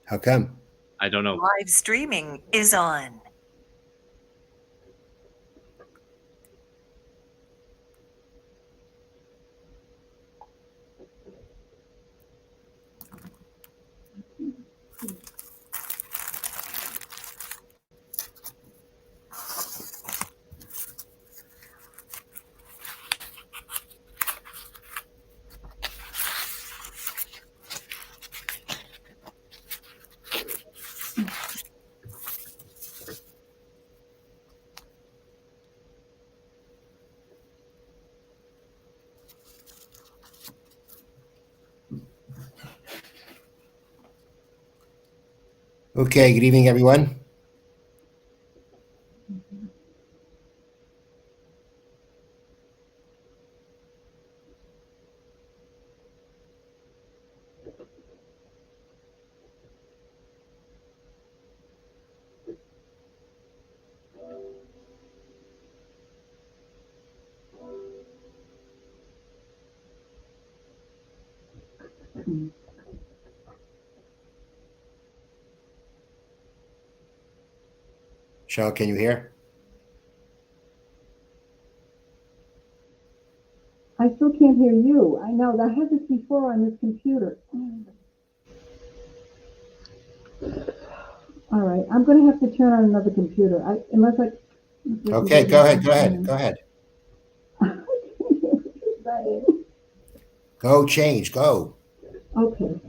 How come? I don't know. Live streaming is on. Okay, good evening, everyone. Sean, can you hear? I still can't hear you. I know, I had this before on this computer. All right, I'm gonna have to turn on another computer, unless I. Okay, go ahead. I can't hear what you're saying. Go change, go. Okay.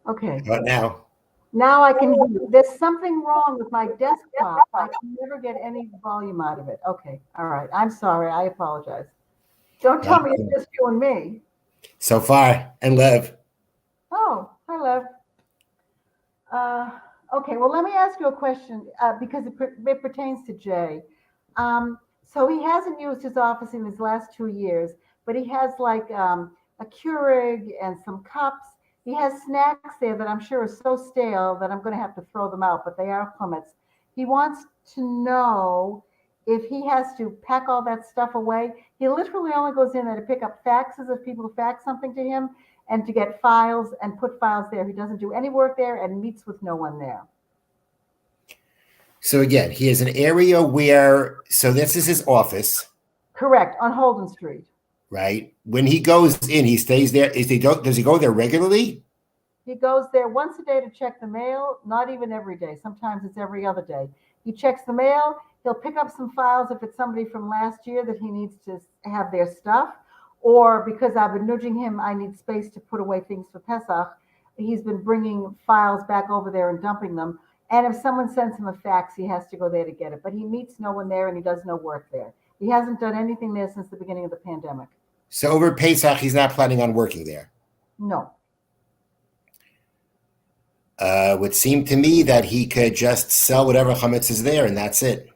Okay, What now? now I can hear you. There's something wrong with my desktop. I can never get any volume out of it. Okay, all right. I'm sorry. I apologize. Don't tell me it's just you and me. So far, and Lev. Oh, hi, Lev. Okay, well, let me ask you a question because it pertains to Jay. So he hasn't used his office in his last 2 years, but he has like a Keurig and some cups. He has snacks there that I'm sure are so stale that I'm going to have to throw them out, but they are plummets. He wants to know if he has to pack all that stuff away. He literally only goes in there to pick up faxes if people fax something to him and to get files and put files there. He doesn't do any work there and meets with no one there. So again, he has an area where, so this is his office, Correct, on Holden Street. right? When he goes in, he stays there. Does he go there regularly? He goes there once a day to check the mail, not even every day. Sometimes it's every other day. He checks the mail. He'll pick up some files if it's somebody from last year that he needs to have their stuff. Or because I've been nudging him, I need space to put away things for Pesach. He's been bringing files back over there and dumping them. And if someone sends him a fax, he has to go there to get it. But he meets no one there and he does no work there. He hasn't done anything there since the beginning of the pandemic. So over Pesach, he's not planning on working there. No. Would seem to me that he could just sell whatever chametz is there, and that's it.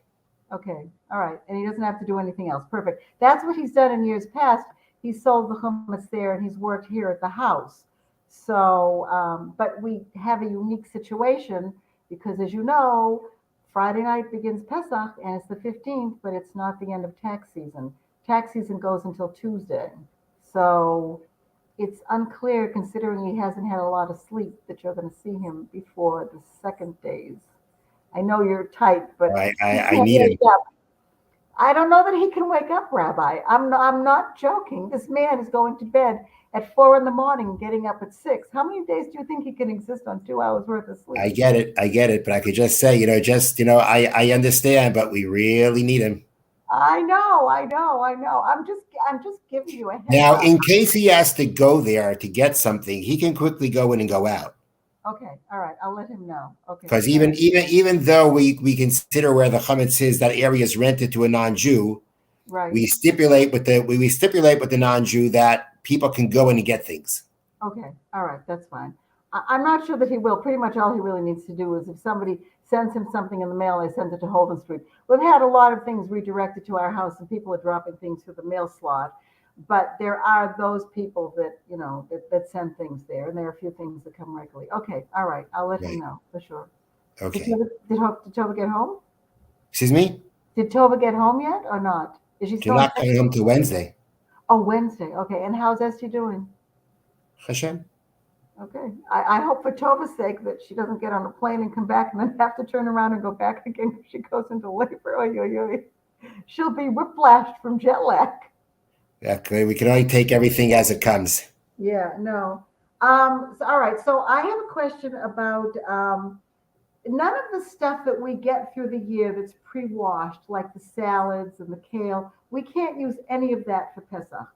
Okay. All right. And he doesn't have to do anything else. Perfect. That's what he's done in years past. He sold the hummus there and he's worked here at the house. So, but we have a unique situation because, as you know, Friday night begins Pesach and it's the 15th, but it's not the end of tax season. Tax season goes until Tuesday. So it's unclear, considering he hasn't had a lot of sleep, that you're going to see him before the second days. I know you're tight, but I need him. I don't know that he can wake up, Rabbi. I'm not joking. This man is going to bed at 4 a.m. and getting up at 6. How many days do you think he can exist on 2 hours worth of sleep? I get it. But I could just say, I understand, but we really need him. I know. I'm just giving you a heads Now, up. in case he has to go there to get something, he can quickly go in and go out. Okay, all right. I'll let him know. Okay. Because even though we consider where the chametz is, that area is rented to a non-Jew, right. we stipulate with the non-Jew that people can go in and get things. Okay, all right, that's fine. I'm not sure that he will. Pretty much all he really needs to do is if somebody sends him something in the mail, they send it to Holden Street. We've had a lot of things redirected to our house and people are dropping things through the mail slot. But there are those people that, that send things there. And there are a few things that come regularly. Okay, all right. I'll let him know for sure. Okay. Did Tova get home? Excuse me? Did Tova get home yet or not? Is she still You're not coming home till Wednesday. Oh, Wednesday. Okay. And how's Esty doing? Hashem? Okay. I hope for Tova's sake that she doesn't get on a plane and come back and then have to turn around and go back again if she goes into labor. Oy, oy, oy. She'll be whiplashed from jet lag. Okay, we can only take everything as it comes. Yeah, no. All right. So I have a question about none of the stuff that we get through the year that's pre-washed, like the salads and the kale. We can't use any of that for Pesach,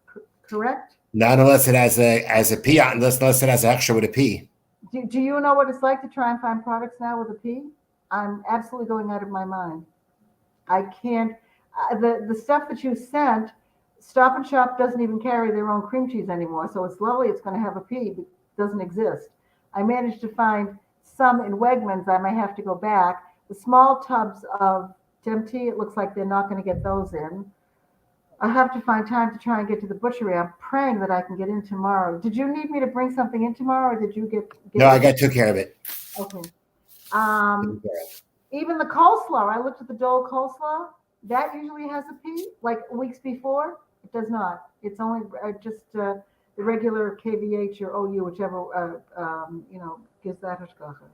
correct? Not unless it has a P on, unless it has an extra with a P. Do you know what it's like to try and find products now with a P? I'm absolutely going out of my mind. I can't. The stuff that you sent. Stop and Shop doesn't even carry their own cream cheese anymore, so it's lovely. It's going to have a P, but it doesn't exist. I managed to find some in Wegmans. I may have to go back. The small tubs of Tempty, it looks like they're not going to get those in. I have to find time to try and get to the butchery. I'm praying that I can get in tomorrow. Did you need me to bring something in tomorrow, or did you get No, I took care of it. Okay. Even the coleslaw, I looked at the Dole coleslaw. That usually has a P, like weeks before. It does not. It's only just the regular KVH or OU, whichever, gives that hashgacha.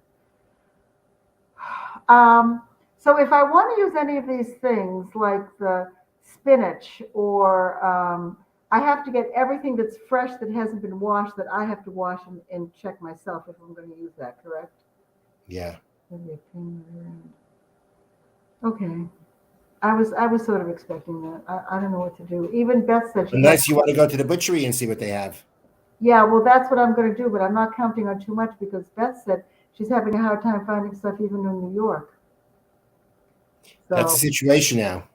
So if I want to use any of these things, like the spinach, or I have to get everything that's fresh that hasn't been washed, that I have to wash and check myself if I'm going to use that, correct? Yeah. Okay. I was sort of expecting that. I don't know what to do. Even Beth said unless you want to go to the butchery and see what they have. Yeah, well, that's what I'm going to do, but I'm not counting on too much because Beth said she's having a hard time finding stuff even in New York. So, that's the situation now.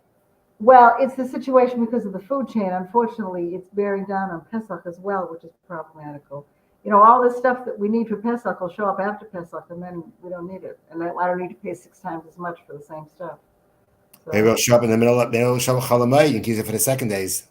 Well, it's the situation because of the food chain. Unfortunately, it's bearing down on Pesach as well, which is problematical. All this stuff that we need for Pesach will show up after Pesach, and then we don't need it. And I don't need to pay 6 times as much for the same stuff. Maybe So it'll show up in the middle of Chalamayit. You can use it for the second days.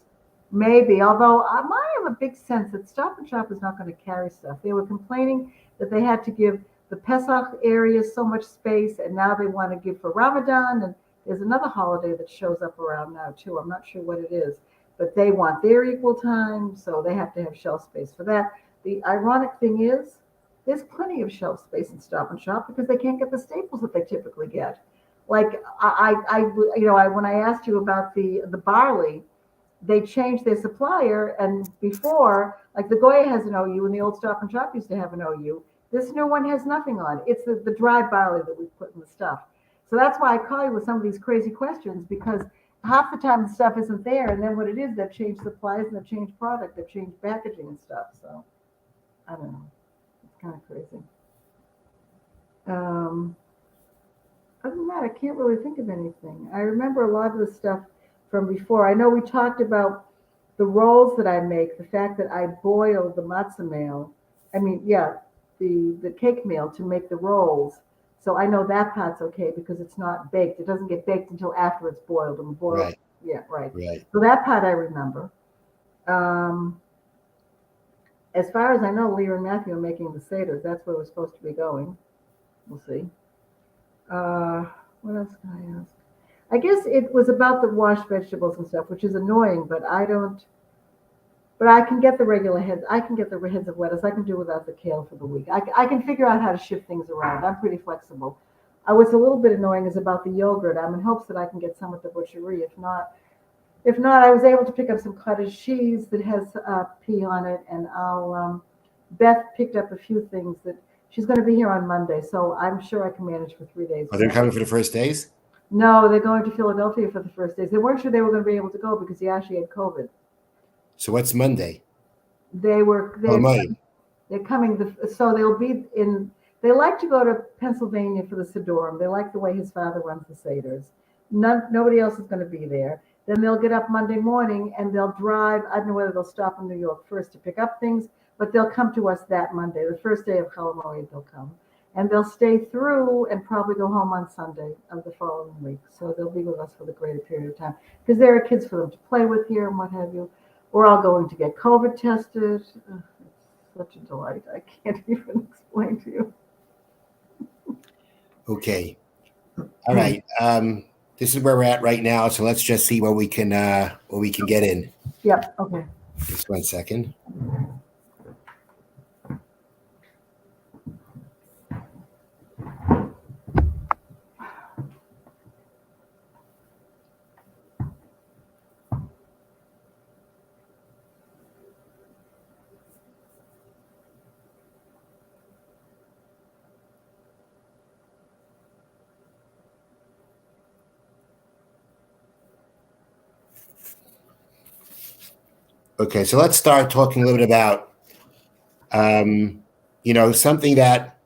maybe, although I have a big sense that Stop and Shop is not going to carry stuff. They were complaining that they had to give the Pesach area so much space, and now they want to give for Ramadan. And there's another holiday that shows up around now too. I'm not sure what it is, but they want their equal time, so they have to have shelf space for that. The ironic thing is, there's plenty of shelf space in Stop and Shop because they can't get the staples that they typically get. Like when I asked you about the barley, they changed their supplier, and before, like the Goya has an OU and the old Stop and Shop used to have an OU. This new one has nothing on it. It's the dry barley that we put in the stuff. So that's why I call you with some of these crazy questions, because half the time the stuff isn't there, and then what it is, they've changed supplies and they've changed product, they've changed packaging and stuff. So I don't know. It's kind of crazy. Other than that, I can't really think of anything. I remember a lot of the stuff from before. I know we talked about the rolls that I make, the fact that I boil the matzah meal. I mean, yeah, the cake meal to make the rolls. So I know that part's okay because it's not baked. It doesn't get baked until after it's boiled. And boiled, Right. yeah, right. Right. So that part I remember. As far as I know, Leah and Matthew are making the seders. That's where we're supposed to be going. We'll see. What else can I ask? I guess it was about the washed vegetables and stuff, which is annoying, but I don't. But I can get the regular heads. I can get the heads of lettuce. I can do without the kale for the week. I can figure out how to shift things around. I'm pretty flexible. What's a little bit annoying is about the yogurt. I'm in hopes that I can get some at the butchery. If not, I was able to pick up some cottage cheese that has pea on it, and Beth picked up a few things that she's going to be here on Monday, so I'm sure I can manage for 3 days. Are they coming for the first days? No, they're going to Philadelphia for the first days. They weren't sure they were going to be able to go because he actually had COVID. So what's Monday? They're Chalamayit. coming. So they'll be in. They like to go to Pennsylvania for the Sidurim. They like the way his father runs the Seders. Nobody else is going to be there. Then they'll get up Monday morning and they'll drive. I don't know whether they'll stop in New York first to pick up things, but they'll come to us that Monday, the first day of Chalamoid. They'll come, and they'll stay through and probably go home on Sunday of the following week. So they'll be with us for the greater period of time because there are kids for them to play with here and what have you. We're all going to get COVID tested. It's such a delight. I can't even explain to you. Okay. All right. This is where we're at right now. So let's just see what we can get in. Yep. Okay. Just 1 second. Okay, so let's start talking a little bit about, something that,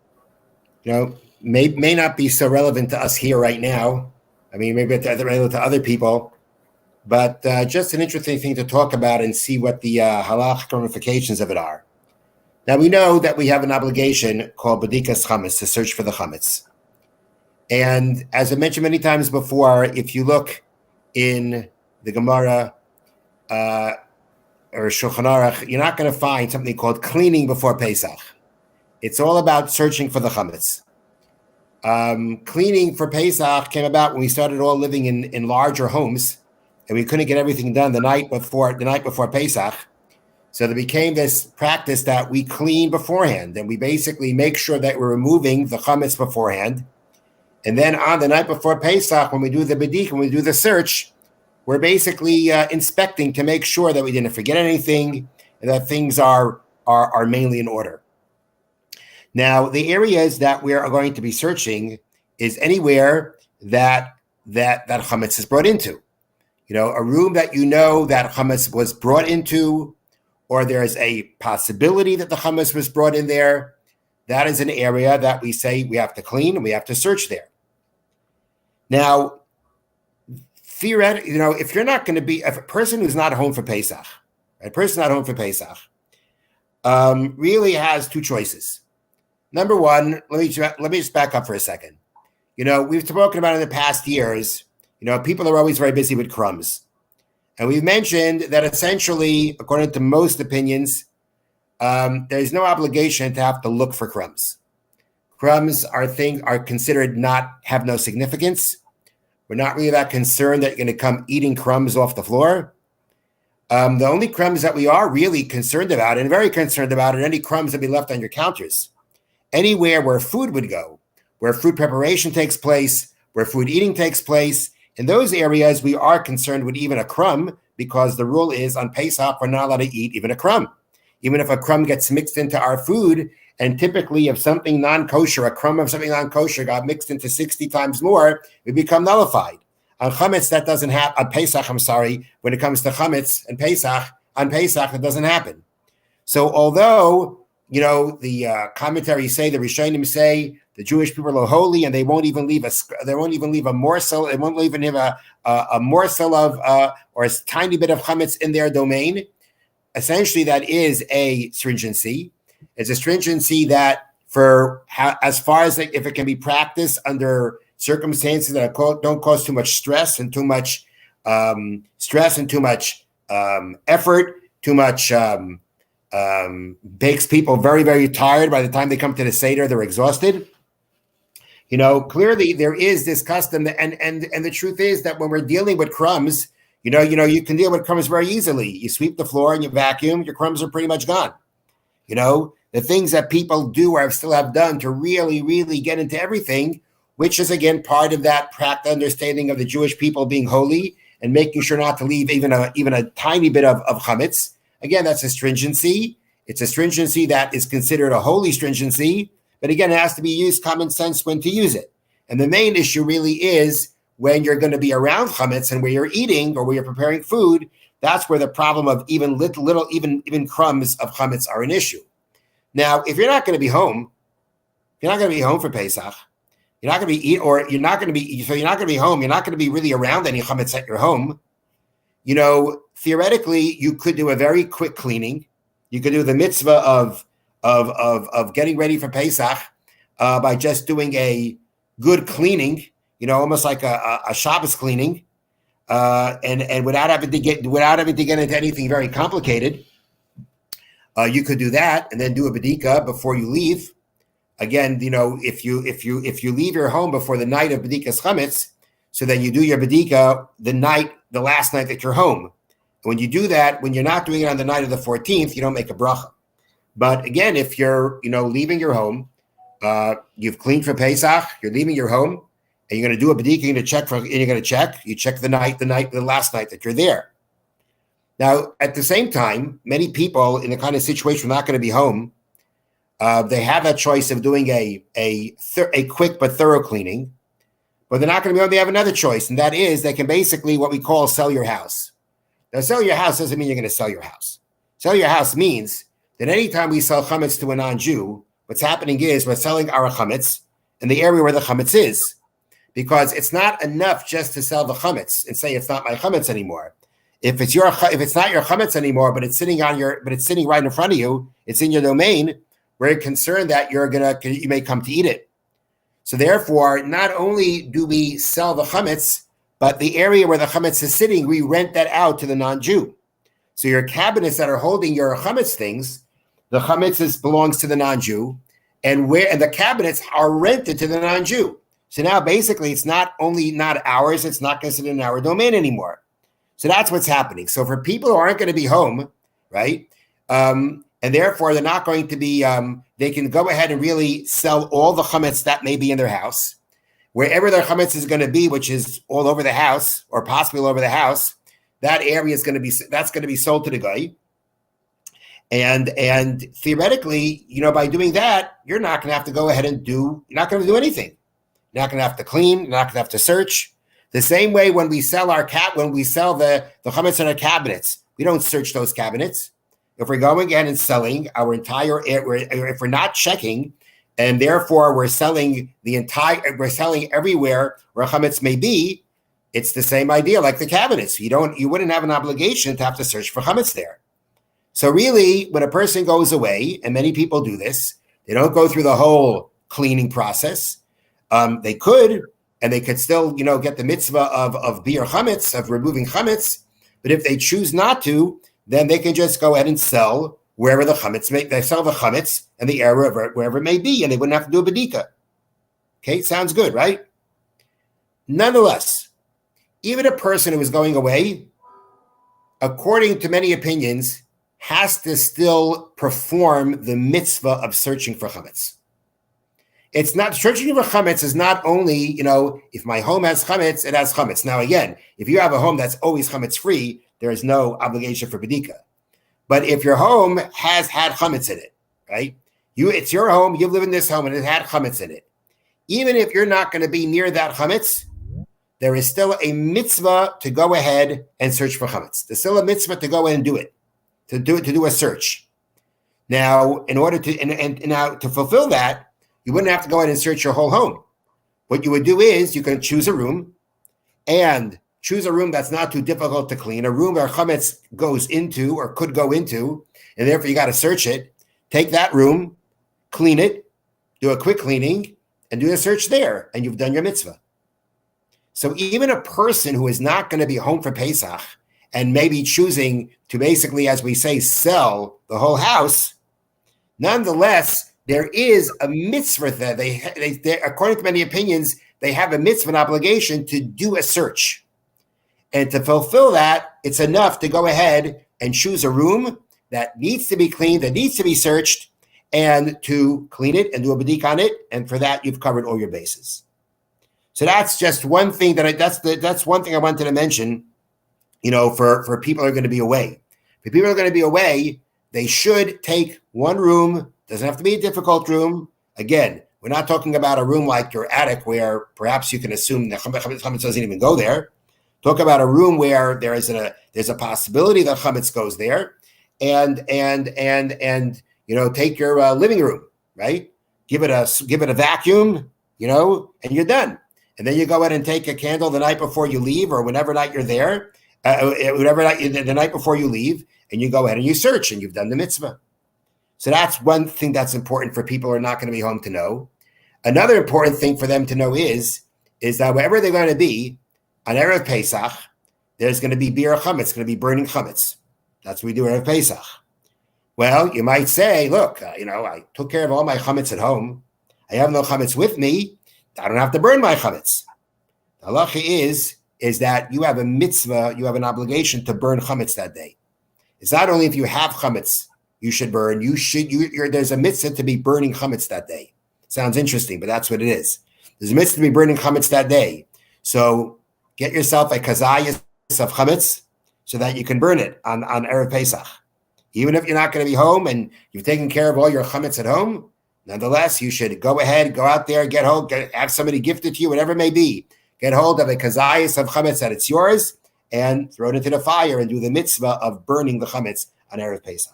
may not be so relevant to us here right now. I mean, maybe it's relevant to other people, but just an interesting thing to talk about and see what the halachic ramifications of it are. Now, we know that we have an obligation called bedikas chametz, to search for the chametz. And as I mentioned many times before, if you look in the Gemara, or Shulchan Aruch, you're not going to find something called cleaning before Pesach. It's all about searching for the chametz. Cleaning for Pesach came about when we started all living in larger homes, and we couldn't get everything done the night before Pesach. So there became this practice that we clean beforehand, and we basically make sure that we're removing the chametz beforehand. And then on the night before Pesach, when we do the bedik, when we do the search, we're basically inspecting to make sure that we didn't forget anything and that things are mainly in order. Now, the areas that we are going to be searching is anywhere that chametz is brought into. A room that that chametz was brought into, or there's a possibility that the chametz was brought in there. That is an area that we say we have to clean and we have to search there. Now, theoretically, if you're not going to be, if a person who's not home for Pesach, really has two choices. Number one, let me just back up for a second. We've spoken about in the past years, people are always very busy with crumbs. And we've mentioned that essentially, according to most opinions, there's no obligation to have to look for crumbs. Crumbs are considered have no significance. We're not really that concerned that you're going to come eating crumbs off the floor. The only crumbs that we are really concerned about, and very concerned about, are any crumbs that be left on your counters. Anywhere where food would go, where food preparation takes place, where food eating takes place, in those areas we are concerned with even a crumb, because the rule is on Pesach we're not allowed to eat even a crumb. Even if a crumb gets mixed into our food, and typically if something non-kosher, a crumb of something non-kosher got mixed into 60 times more, it become nullified. On chametz, that doesn't happen. On Pesach, when it comes to chametz and Pesach, on Pesach, that doesn't happen. So although, the commentaries say, the Rishonim say, the Jewish people are holy and they won't even leave a morsel, they won't even have a morsel of, or a tiny bit of chametz in their domain. Essentially, that is a stringency. It's a stringency that as far as if it can be practiced under circumstances that don't cause too much stress and too much effort, too much makes people very, very tired. By the time they come to the Seder, they're exhausted. Clearly there is this custom, and the truth is that when we're dealing with crumbs, you can deal with crumbs very easily. You sweep the floor and you vacuum, your crumbs are pretty much gone. The things that people do or still have done to really, really get into everything, which is again part of that practical understanding of the Jewish people being holy and making sure not to leave even a tiny bit of chametz. Again, that's a stringency. It's a stringency that is considered a holy stringency, but again, it has to be used common sense when to use it. And the main issue really is when you're going to be around chametz and where you're eating or where you're preparing food. That's where the problem of even even crumbs of chametz are an issue. Now, if you're not going to be home for Pesach, you're not going to be home. You're not going to be really around any chametz at your home. Theoretically, you could do a very quick cleaning. You could do the mitzvah of getting ready for Pesach by just doing a good cleaning. Almost like a Shabbos cleaning, and without having to get into anything very complicated. You could do that and then do a bedika before you leave. Again, if you leave your home before the night of bedikas chametz, so then you do your bedika the last night that you're home. And when you do that, when you're not doing it on the night of the 14th, you don't make a bracha. But again, if you're leaving your home, you've cleaned for Pesach, you're leaving your home, and you're going to do a bedika, you're going to check. You check the last night that you're there. Now, at the same time, many people in the kind of situation not going to be home, they have that choice of doing a quick but thorough cleaning, but they're not going to be home. They have another choice, and that is they can basically what we call sell your house. Now, sell your house doesn't mean you're going to sell your house. Sell your house means that anytime we sell chametz to a non-Jew, what's happening is we're selling our chametz in the area where the chametz is, because it's not enough just to sell the chametz and say it's not my chametz anymore. If it's not your chametz anymore, but it's sitting right in front of you, it's in your domain, we're concerned that you may come to eat it. So therefore, not only do we sell the chametz, but the area where the chametz is sitting, we rent that out to the non-Jew. So your cabinets that are holding your chametz things, the chametz belongs to the non-Jew, and the cabinets are rented to the non-Jew. So now basically it's not ours, it's not considered in our domain anymore. So that's what's happening. So for people who aren't going to be home, right, and therefore they're not going to be, they can go ahead and really sell all the chametz that may be in their house. Wherever their chametz is going to be, which is all over the house or possibly all over the house, that area is going to be sold to the guy. And theoretically, by doing that, you're not going to have to go ahead and you're not going to do anything. You're not going to have to clean. You're not going to have to search. The same way when we sell the chametz in our cabinets, we don't search those cabinets. If we're going in and selling our entire, if we're not checking, and therefore we're selling everywhere where chametz may be, It's the same idea like the cabinets. You wouldn't have an obligation to have to search for chametz there. So really, when a person goes away, and many people do this, they don't go through the whole cleaning process. They could, and they could still, get the mitzvah of bir chametz, of removing chametz. But if they choose not to, then they can just go ahead and sell wherever the chametz they sell the chametz and the area wherever it may be, and they wouldn't have to do a bedika. Okay, sounds good, right? Nonetheless, even a person who is going away, according to many opinions, has to still perform the mitzvah of searching for chametz. It's not searching for chametz is not only, if my home has chametz, it has chametz. Now, again, if you have a home that's always chametz free, there is no obligation for bedika. But if your home has had chametz in it, right? It's your home, you live in this home, and it had chametz in it. Even if you're not going to be near that chametz, there is still a mitzvah to go ahead and search for chametz. There's still a mitzvah to go in and do it, to do a search. Now, in order to and now to fulfill that, you wouldn't have to go in and search your whole home. What you would do is you can choose a room, and choose a room that's not too difficult to clean, a room where chametz goes into or could go into, and therefore you got to search it. Take that room, clean it, do a quick cleaning, and do a search there, and you've done your mitzvah. So even a person who is not going to be home for Pesach and maybe choosing to basically, as we say, sell the whole house, nonetheless, there is a mitzvah there. They according to many opinions, they have a mitzvah, an obligation to do a search. And to fulfill that, it's enough to go ahead and choose a room that needs to be cleaned, that needs to be searched, and to clean it and do a badik on it. And for that, you've covered all your bases. So that's just one thing that's one thing I wanted to mention, for people who are going to be away. If people are going to be away, they should take one room. Doesn't have to be a difficult room. Again, we're not talking about a room like your attic where perhaps you can assume the chametz doesn't even go there. Talk about a room where there's a possibility that chametz goes there, and take your living room, right? Give it a vacuum, and you're done. And then you go ahead and take a candle the night before you leave, or whenever night you're there, the night before you leave, and you go ahead and you search, and you've done the mitzvah. So that's one thing that's important for people who are not going to be home to know. Another important thing for them to know is that wherever they're going to be on Erev Pesach, there's going to be bir chametz, it's going to be burning chametz. That's what we do Erev Pesach. Well, you might say, look, I took care of all my chametz at home. I have no chametz with me. I don't have to burn my chametz. The halacha is that you have a mitzvah, you have an obligation to burn chametz that day. It's not only if you have chametz you should burn. There's a mitzvah to be burning chametz that day. Sounds interesting, but that's what it is. There's a mitzvah to be burning chametz that day. So get yourself a kazayas of chametz so that you can burn it on Erev Pesach. Even if you're not going to be home and you've taken care of all your chametz at home, nonetheless, you should go ahead, go out there, have somebody gift it to you, whatever it may be. Get hold of a kazayas of chametz that it's yours and throw it into the fire and do the mitzvah of burning the chametz on Erev Pesach.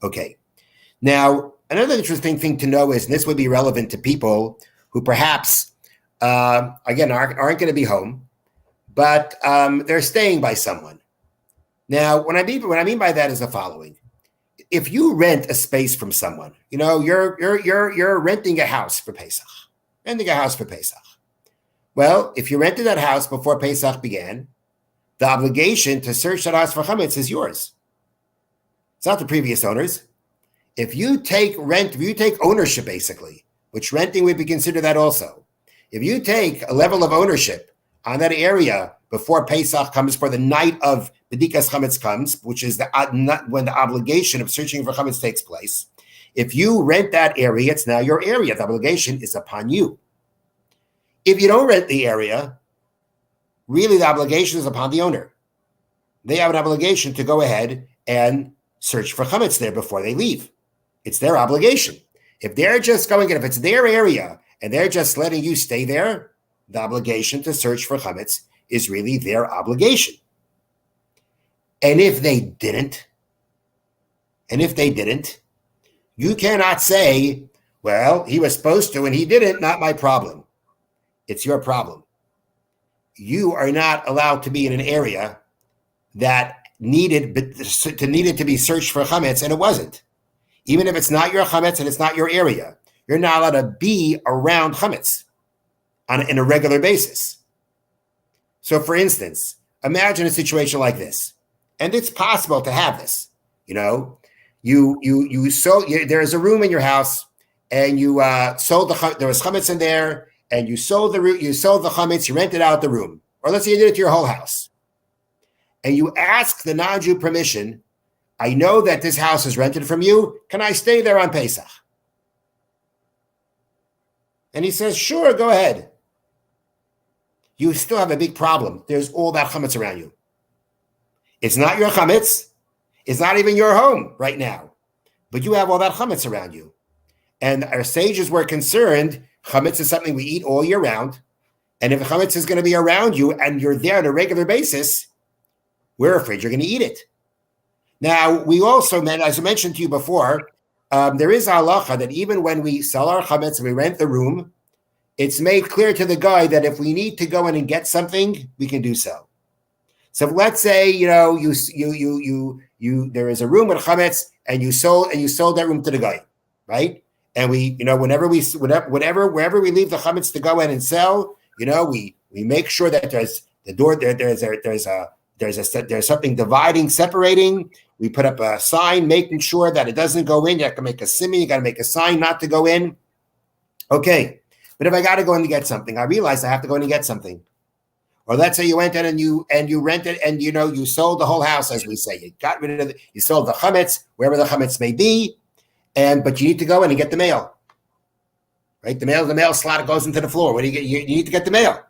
Okay. Now, another interesting thing to know is, and this would be relevant to people who perhaps, again, aren't going to be home, but they're staying by someone. Now, what I mean by that is the following: if you rent a space from someone, you're renting a house for Pesach, Well, if you rented that house before Pesach began, the obligation to search that house for chametz is yours. It's not the previous owners. If you take ownership, basically, which renting would be considered that also. If you take a level of ownership on that area before Pesach comes, for the night of Bedikas Chametz comes, which is when the obligation of searching for chametz takes place. If you rent that area, it's now your area. The obligation is upon you. If you don't rent the area, really the obligation is upon the owner. They have an obligation to go ahead and search for chametz there before they leave. It's their obligation. If they're just going in, if it's their area and they're just letting you stay there, the obligation to search for chametz is really their obligation. And if they didn't, you cannot say, well, he was supposed to and he didn't, not my problem. It's your problem. you are not allowed to be in an area that needed to be searched for chametz, and it wasn't. Even if it's not your chametz and it's not your area, you're not allowed to be around chametz in a regular basis. So, for instance, imagine a situation like this, and it's possible to have this. There is a room in your house, and you sold there was chametz in there, and you sold the chametz, you rented out the room, or let's say you did it to your whole house, and you ask the non-Jew permission. I know that this house is rented from you. Can I stay there on Pesach? And he says, sure, go ahead. You still have a big problem. There's all that chametz around you. It's not your chametz. It's not even your home right now. But you have all that chametz around you. And our sages were concerned, chametz is something we eat all year round. And if chametz is going to be around you and you're there on a regular basis, we're afraid you're going to eat it. Now, we also, as I mentioned to you before, there is a halacha that even when we sell our chametz and we rent the room, it's made clear to the guy that if we need to go in and get something, we can do so. So let's say, there is a room with chametz and you sold that room to the guy, right? And we, wherever we leave the chametz to go in and sell, we make sure that there's the door there's something dividing, separating. We put up a sign, making sure that it doesn't go in. You have to make a simon. You got to make a sign not to go in. Okay. But if I got to go in to get something, I realize I have to go in and get something. Or let's say you went in and you rented and you sold the whole house, as we say. You got rid of you sold the chametz, wherever the chametz may be, but you need to go in and get the mail. Right? The mail slot goes into the floor. What do you get? You need to get the mail.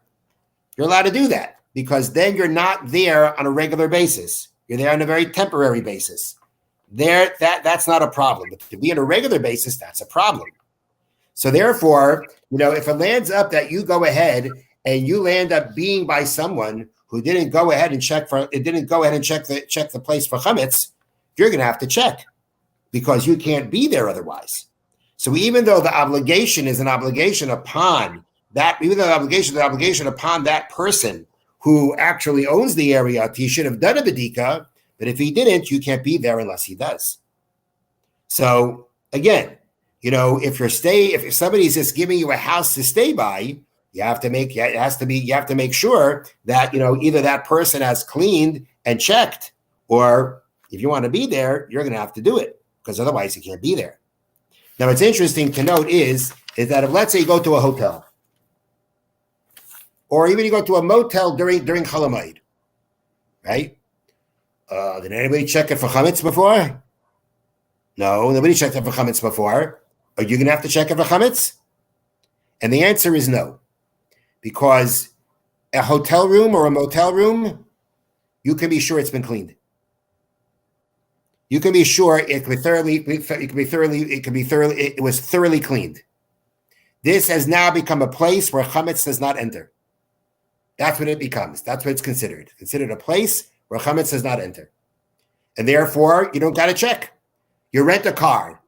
You're allowed to do that because then you're not there on a regular basis. You're there on a very temporary basis. That's not a problem. But to be on a regular basis, that's a problem. So therefore, if it lands up that you go ahead and you land up being by someone who didn't go ahead and check the place for chametz, you're going to have to check because you can't be there otherwise. So even though the obligation is an obligation upon that, even though the obligation is an obligation upon that person who actually owns the area, he should have done a bedika, but if he didn't, you can't be there unless he does. So again, if somebody's just giving you a house to stay by, you have to make sure that, either that person has cleaned and checked, or if you want to be there, you're going to have to do it because otherwise you can't be there. Now, what's interesting to note is that if, let's say, you go to a hotel, or even you go to a motel during Chol Hamoed, right? Did anybody check it for chametz before? No, nobody checked it for chametz before. Are you going to have to check it for chametz? And the answer is no, because a hotel room or a motel room, you can be sure it's been cleaned. You can be sure it was thoroughly cleaned. This has now become a place where chametz does not enter. That's what it becomes. That's what it's considered. Considered a place where chametz does not enter. And therefore, you don't got to check. You rent a car.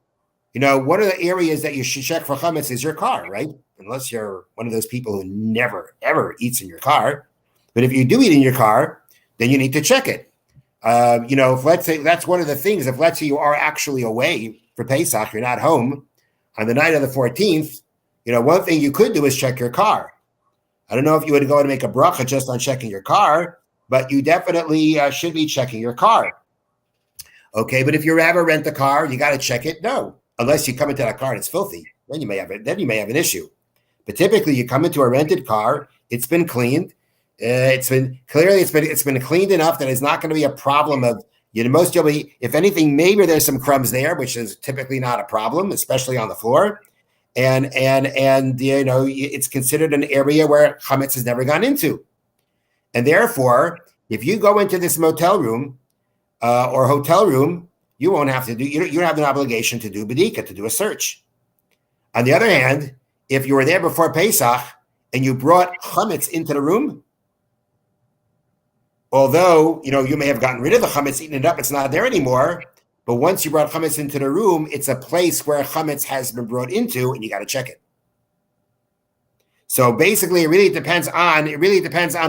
One of the areas that you should check for chametz is your car, right? Unless you're one of those people who never, ever eats in your car. But if you do eat in your car, then you need to check it. If let's say that's one of the things, if let's say you are actually away for Pesach, you're not home on the night of the 14th, one thing you could do is check your car. I don't know if you would go and make a bracha just on checking your car, but you definitely should be checking your car. Okay, but if you ever rent a car, you got to check it. No, unless you come into that car and it's filthy, then you may have an issue. But typically, you come into a rented car, it's been cleaned. It's been cleaned enough that it's not going to be a problem of, if anything, maybe there's some crumbs there, which is typically not a problem, especially on the floor. And it's considered an area where chametz has never gone into. And therefore, if you go into this motel room or hotel room, you don't have an obligation to do bedika, to do a search. On the other hand, if you were there before Pesach and you brought chametz into the room, although, you may have gotten rid of the chametz, eaten it up, it's not there anymore. But once you brought chametz into the room, it's a place where chametz has been brought into, and you got to check it. So basically, it really depends on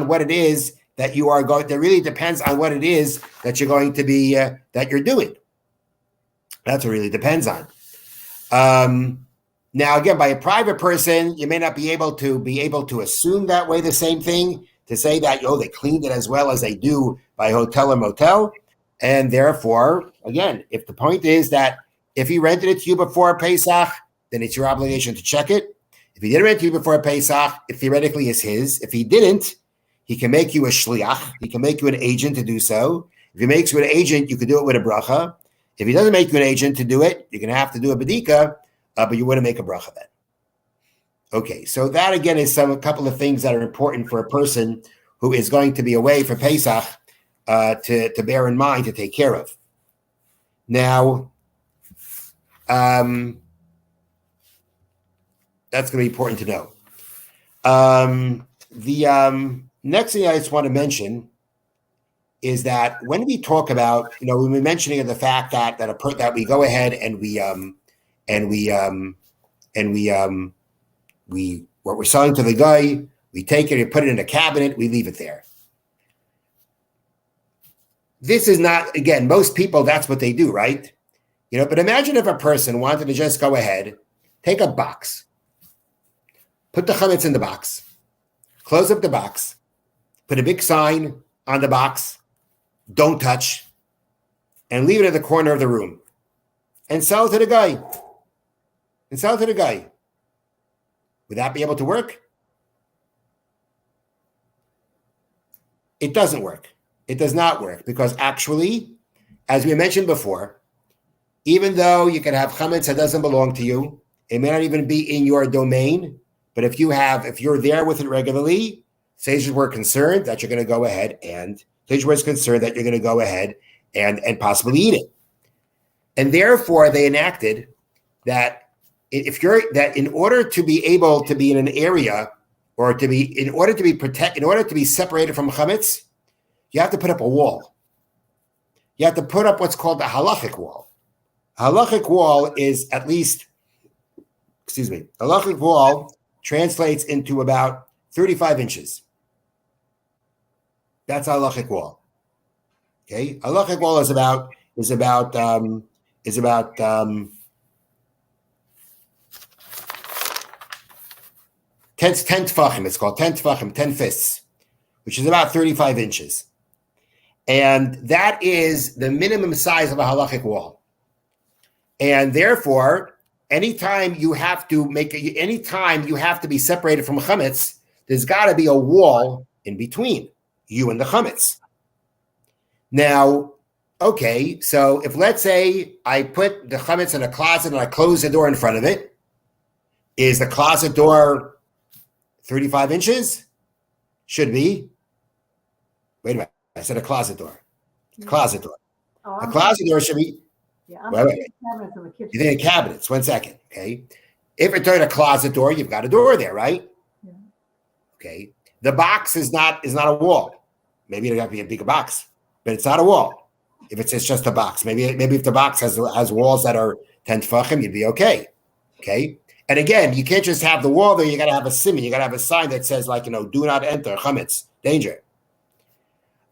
what it is that you are going. It really depends on what it is that you're going to be that you're doing. That's what it really depends on. Now, again, by a private person, you may not be able to assume that way the same thing, to say that they cleaned it as well as they do by hotel or motel, and therefore, again, if the point is that if he rented it to you before Pesach, then it's your obligation to check it. If he didn't rent to you before Pesach, it theoretically is his. If he didn't, he can make you a shliach. He can make you an agent to do so. If he makes you an agent, you could do it with a bracha. If he doesn't make you an agent to do it, you're going to have to do a bedika, but you wouldn't make a bracha then. Okay, so that again is a couple of things that are important for a person who is going to be away for Pesach to bear in mind, to take care of. Now, that's going to be important to know. The next thing I just want to mention is that when we talk about, we've been mentioning the fact that we go ahead and what we're selling to the guy, we take it, we put it in a cabinet, we leave it there. This is not, again, most people, that's what they do, right? But imagine if a person wanted to just go ahead, take a box, put the chametz in the box, close up the box, put a big sign on the box, don't touch, and leave it in the corner of the room, and sell it to the guy. Would that be able to work? It doesn't work. It does not work, because actually, as we mentioned before, even though you can have chametz that doesn't belong to you, it may not even be in your domain, but if you're there with it regularly, sages were concerned that you're going to go ahead and possibly eat it. And therefore, they enacted that in order to be able to be in an area, or in order to be separated from chametz, you have to put up a wall. You have to put up what's called the halachic wall. A halachic wall is halachic wall translates into about 35 inches. That's a halachic wall. Okay, halachic wall is about 10 tefachim. It's called 10 tefachim, 10 fists, which is about 35 inches. And that is the minimum size of a halachic wall. And therefore, anytime you have to be separated from chametz, there's got to be a wall in between you and the chametz. Now, okay, so if, let's say, I put the chametz in a closet and I close the door in front of it, is the closet door 35 inches? Should be. Wait a minute. I said a closet door. Closet door. A closet door should be. Yeah, wait. Cabinets in the kitchen. You think of cabinets. 1 second. Okay. If it's a closet door, you've got a door there, right? Yeah. Okay. The box is not a wall. Maybe it'll have to be a bigger box, but it's not a wall. If it's just a box, maybe if the box has walls that are 10 tefachim, you'd be okay. Okay. And again, you can't just have the wall there. You got to have a siman. You got to have a sign that says, like, do not enter, chametz, danger.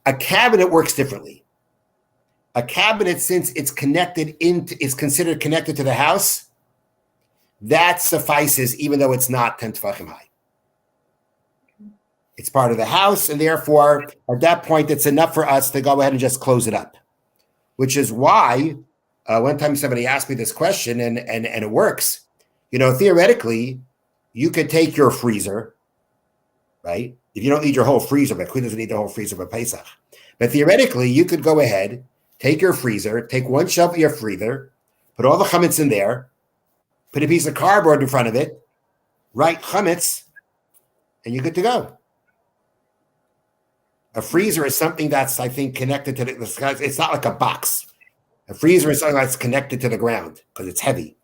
A cabinet works differently. A cabinet, since it's is considered connected to the house, that suffices, even though it's not 10 tefachim high. It's part of the house, and therefore, at that point, it's enough for us to go ahead and just close it up. Which is why, one time somebody asked me this question, and it works. Theoretically, you could take your freezer, right? If you don't need your whole freezer, but who doesn't need the whole freezer for Pesach? But theoretically, you could go ahead, take your freezer, take one shelf of your freezer, put all the chametz in there, put a piece of cardboard in front of it, write chametz, and you're good to go. A freezer is something that's, I think, connected to the sky. It's not like a box. A freezer is something that's connected to the ground because it's heavy.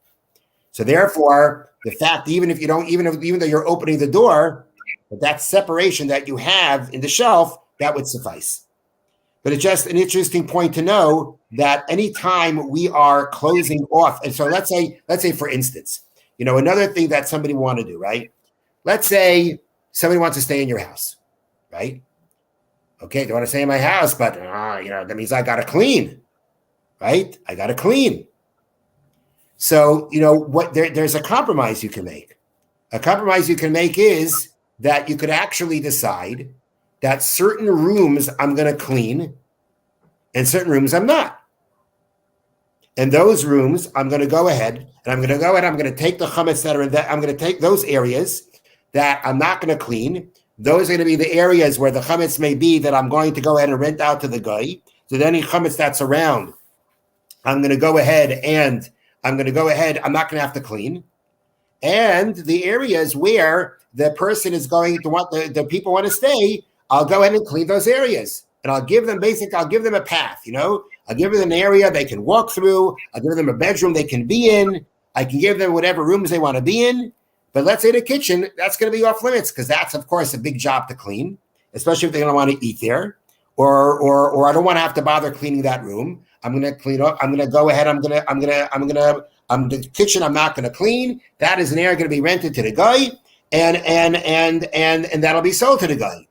So therefore, the fact, even though you're opening the door, but that separation that you have in the shelf, that would suffice. But it's just an interesting point to know that anytime we are closing off, and so let's say for instance, another thing that somebody want to do, right? let's say somebody wants to stay in your house, right? Okay, they want to stay in my house, but that means I got to clean, right? I got to clean. So, there's a compromise you can make. A compromise you can make is that you could actually decide that certain rooms I'm going to clean and certain rooms I'm not. And those rooms, I'm going to go ahead and I'm going to take the chametz that are in that. I'm going to take those areas that I'm not going to clean. Those are going to be the areas where the chametz may be that I'm going to go ahead and rent out to the guy. So any chametz that's around, I'm going to go ahead and I'm not going to have to clean. And the areas where the person is going to want, the people want to stay, I'll go ahead and clean those areas. And I'll give them a path, I'll give them an area they can walk through. I'll give them a bedroom they can be in. I can give them whatever rooms they want to be in. But let's say the kitchen, that's going to be off limits because that's, of course, a big job to clean, especially if they're going to want to eat there. Or I don't want to have to bother cleaning that room. I'm going to clean up. I'm going to go ahead. The kitchen I'm not going to clean. That is an area going to be rented to the guy, and that'll be sold to the guy.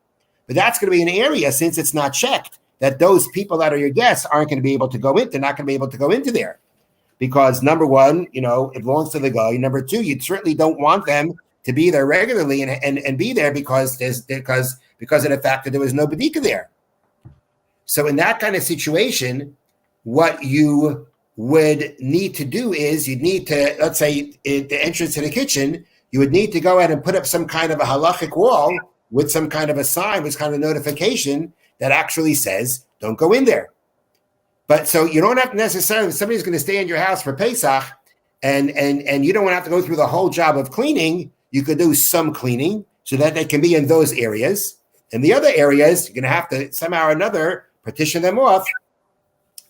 But that's going to be an area, since it's not checked, that those people that are your guests aren't going to be able to go in. They're not going to be able to go into there. Because number one, it belongs to the guy. Number two, you certainly don't want them to be there regularly and be there because of the fact that there was no bedika there. So in that kind of situation, what you would need to do is you'd need to, let's say, at the entrance to the kitchen, you would need to go ahead and put up some kind of a halachic wall with some kind of a sign, with kind of notification that actually says, don't go in there. But so you don't have to necessarily, if somebody's going to stay in your house for Pesach and you don't want to have to go through the whole job of cleaning, you could do some cleaning so that they can be in those areas. And the other areas, you're going to have to somehow or another partition them off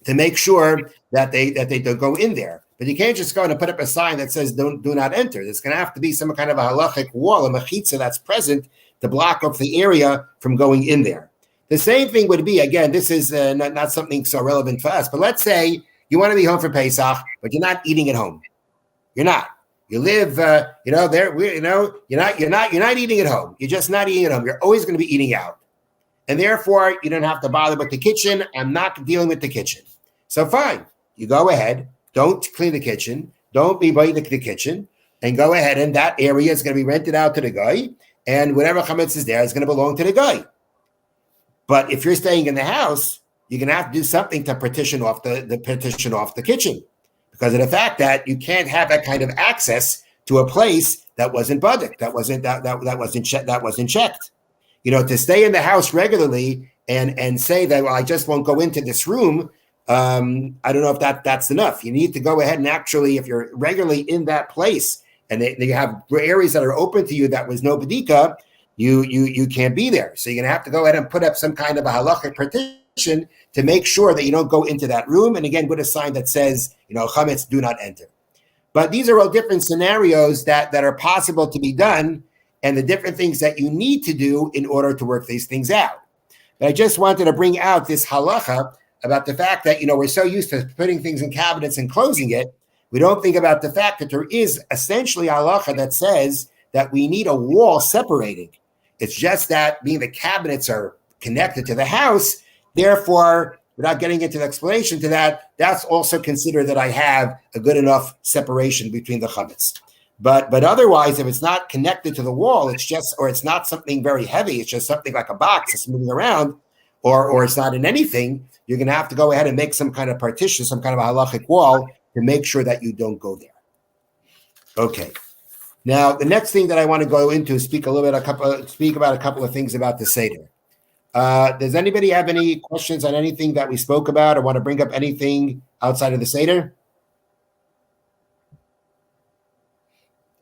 to make sure that they don't go in there. But you can't just go and put up a sign that says do not enter. There's going to have to be some kind of a halachic wall, a mechitza that's present to block off the area from going in there. The same thing would be, again, this is not something so relevant for us, but let's say you want to be home for Pesach, but you're not eating at home. You're not. You live, you're not eating at home. You're just not eating at home. You're always going to be eating out. And therefore, you don't have to bother with the kitchen. I'm not dealing with the kitchen. So fine, you go ahead. Don't clean the kitchen. Don't be by the kitchen. And go ahead, and that area is going to be rented out to the guy. And whatever chametz is there is going to belong to the guy. But if you're staying in the house, you're going to have to do something to partition off the kitchen, because of the fact that you can't have that kind of access to a place that wasn't budget, that wasn't checked. To stay in the house regularly and say that, well, I just won't go into this room. I don't know if that's enough. You need to go ahead and actually, if you're regularly in that place and they have areas that are open to you that was no bedika, you can't be there. So you're going to have to go ahead and put up some kind of a halachic partition to make sure that you don't go into that room. And again, with a sign that says, chametz, do not enter. But these are all different scenarios that are possible to be done, and the different things that you need to do in order to work these things out. But I just wanted to bring out this halacha about the fact that, we're so used to putting things in cabinets and closing it. We don't think about the fact that there is essentially a halacha that says that we need a wall separating. It's just that being the cabinets are connected to the house, therefore, without getting into the explanation to that, that's also considered that I have a good enough separation between the chametz. But otherwise, if it's not connected to the wall, it's not something very heavy, it's just something like a box that's moving around, or it's not in anything, you're going to have to go ahead and make some kind of partition, some kind of a halachic wall to make sure that you don't go there. Okay. Now, the next thing that I want to go into is speak about a couple of things about the Seder. Does anybody have any questions on anything that we spoke about, or want to bring up anything outside of the Seder?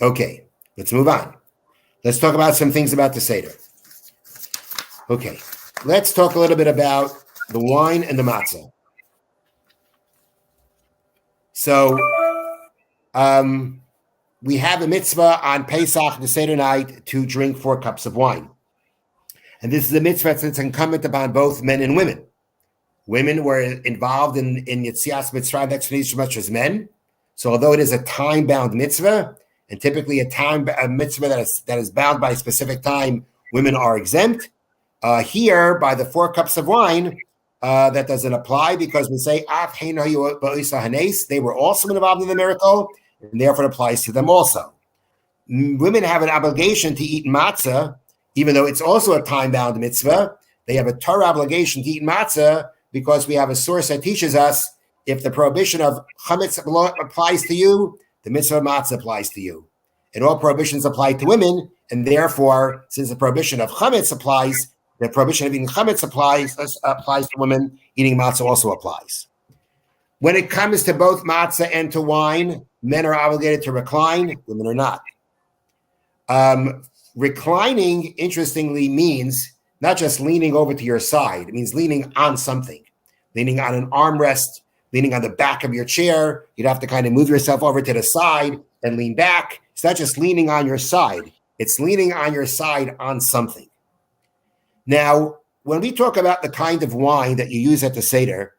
Okay, let's move on. Let's talk about some things about the Seder. Okay, let's talk a little bit about the wine and the matzah. So, we have a mitzvah on Pesach, the Seder night, to drink 4 cups of wine. And this is a mitzvah that's incumbent upon both men and women. Women were involved in Yetzias Mitzrayim expedition as much as men. So although it is a time-bound mitzvah, and typically a mitzvah that is bound by a specific time, women are exempt. Here, by the 4 cups of wine, that doesn't apply because we say they were also involved in the miracle, and therefore it applies to them also. Women have an obligation to eat matzah, even though it's also a time-bound mitzvah. They have a Torah obligation to eat matzah because we have a source that teaches us if the prohibition of chametz applies to you, the mitzvah of matzah applies to you. And all prohibitions apply to women, and therefore, since the prohibition of chametz applies, the prohibition of eating chametz applies to women, eating matzah also applies. When it comes to both matzah and to wine, men are obligated to recline, women are not. Reclining, interestingly, means not just leaning over to your side. It means leaning on something, leaning on an armrest, leaning on the back of your chair. You'd have to kind of move yourself over to the side and lean back. It's not just leaning on your side. It's leaning on your side on something. Now, when we talk about the kind of wine that you use at the Seder,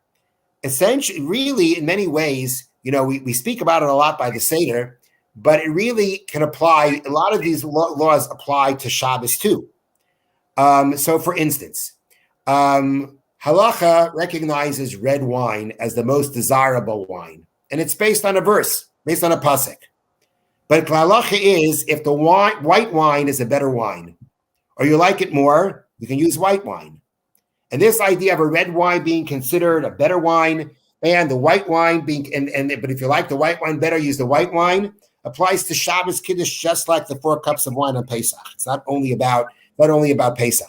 essentially, really, in many ways, we speak about it a lot by the Seder, but it really can apply. A lot of these laws apply to Shabbos too. So, for instance, halacha recognizes red wine as the most desirable wine, and it's based on a verse, based on a pasuk. But halacha is if the white wine is a better wine, or you like it more, you can use white wine. And this idea of a red wine being considered a better wine, and the white wine being, but if you like the white wine better, use the white wine, applies to Shabbos Kiddush just like the 4 cups of wine on Pesach. It's not only about Pesach.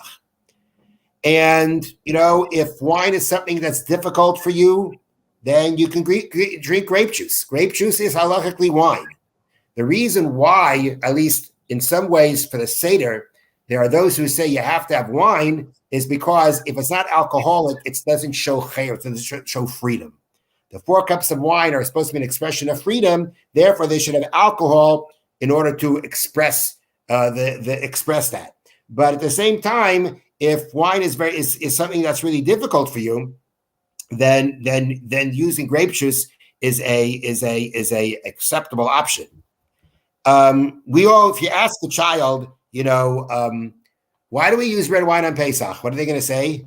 And, if wine is something that's difficult for you, then you can drink grape juice. Grape juice is halachically wine. The reason why, at least in some ways for the Seder, there are those who say you have to have wine is because if it's not alcoholic, it doesn't show chayr, it doesn't show freedom. The 4 cups of wine are supposed to be an expression of freedom. Therefore, they should have alcohol in order to express express that. But at the same time, if wine is something that's really difficult for you, then using grape juice is a acceptable option. If you ask the child, why do we use red wine on Pesach? What are they going to say?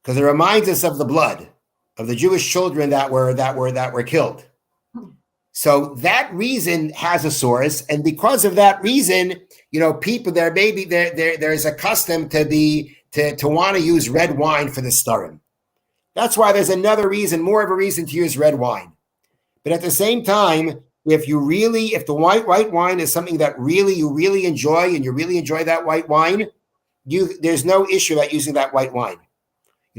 Because it reminds us of the blood of the Jewish children that were killed. So that reason has a source, and because of that reason, people there's a custom to want to use red wine for the starim. That's why there's another reason, more of a reason to use red wine. But at the same time, if the white wine is something that you really enjoy, and you really enjoy that white wine, there's no issue about using that white wine.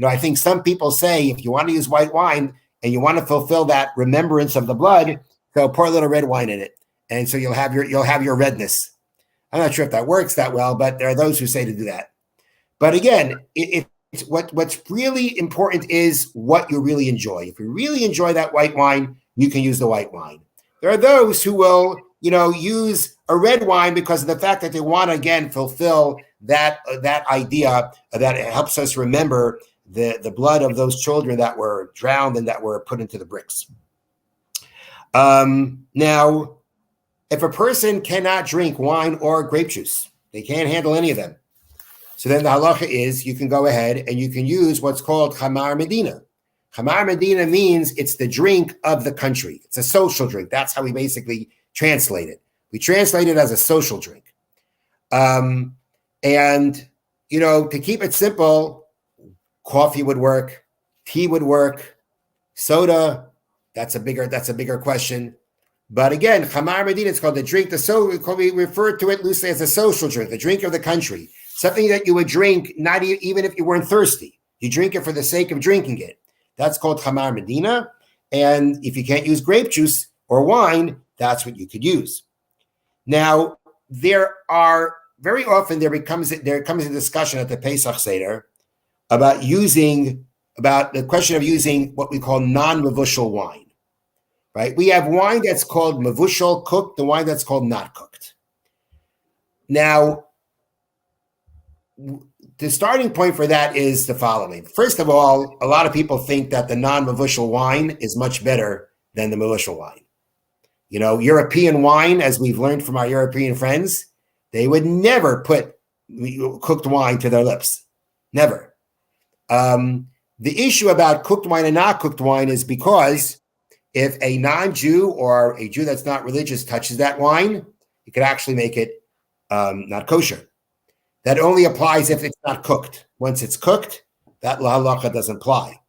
I think some people say if you want to use white wine and you want to fulfill that remembrance of the blood, so pour a little red wine in it, and so you'll have your redness. I'm not sure if that works that well, but there are those who say to do that. But again, what's really important is what you really enjoy. If you really enjoy that white wine, you can use the white wine. There are those who will, use a red wine because of the fact that they want to again fulfill that idea that it helps us remember the blood of those children that were drowned and that were put into the bricks. Now, if a person cannot drink wine or grape juice, they can't handle any of them. So then the halacha is you can go ahead and you can use what's called Chamar Medina. Chamar Medina means it's the drink of the country. It's a social drink. That's how we basically translate it. We translate it as a social drink. And, to keep it simple, coffee would work, tea would work, soda, that's a bigger question. But again, Chamar Medina, it's called the drink, we refer to it loosely as a social drink, the drink of the country, something that you would drink not even if you weren't thirsty. You drink it for the sake of drinking it. That's called Chamar Medina. And if you can't use grape juice or wine, that's what you could use. Now, there comes a discussion at the Pesach Seder about the question of using what we call non-mevushal wine. Right? We have wine that's called mevushal, cooked, the wine that's called not cooked. Now, the starting point for that is the following. First of all, a lot of people think that the non-mevushal wine is much better than the mevushal wine. European wine, as we've learned from our European friends, they would never put cooked wine to their lips. Never. The issue about cooked wine and not cooked wine is because if a non-Jew or a Jew that's not religious touches that wine, it could actually make it not kosher. That only applies if it's not cooked. Once it's cooked, that halacha doesn't apply.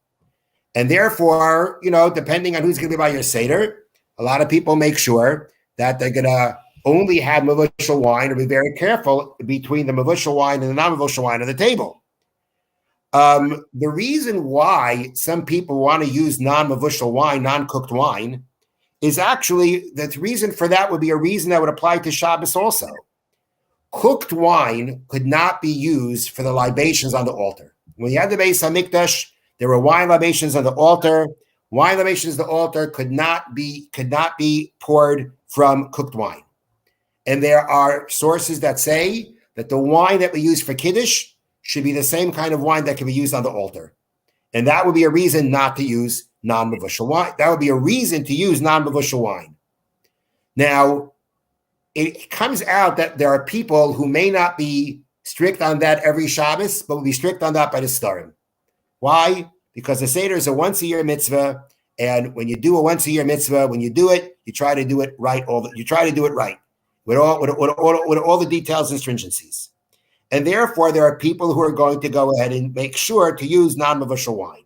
And therefore, depending on who's going to be by your Seder, a lot of people make sure that they're going to only have mavushal wine or be very careful between the mavushal wine and the non-mavushal wine on the table. The reason why some people want to use non-mavushal wine, non-cooked wine, is actually, the reason for that would be a reason that would apply to Shabbos also. Cooked wine could not be used for the libations on the altar. When you had the Beis HaMikdash, there were wine libations on the altar. Wine libations on the altar could not be poured from cooked wine. And there are sources that say that the wine that we use for Kiddush should be the same kind of wine that can be used on the altar. And that would be a reason not to use non-mavushal wine. That would be a reason to use non-mavushal wine. Now, it comes out that there are people who may not be strict on that every Shabbos, but will be strict on that by the Starim. Why? Because the Seder is a once-a-year mitzvah, and when you do a once-a-year mitzvah, when you do it, you try to do it right. You try to do it right with all the details and stringencies. And therefore, there are people who are going to go ahead and make sure to use non-mavushal wine.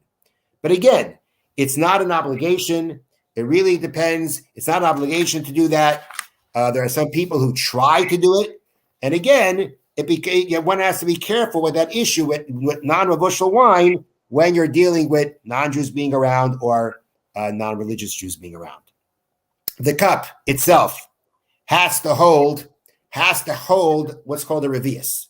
But again, it's not an obligation. It really depends. It's not an obligation to do that. There are some people who try to do it. And again, one has to be careful with that issue with non-mavushal wine when you're dealing with non-Jews being around or non-religious Jews being around. The cup itself has to hold what's called a revius,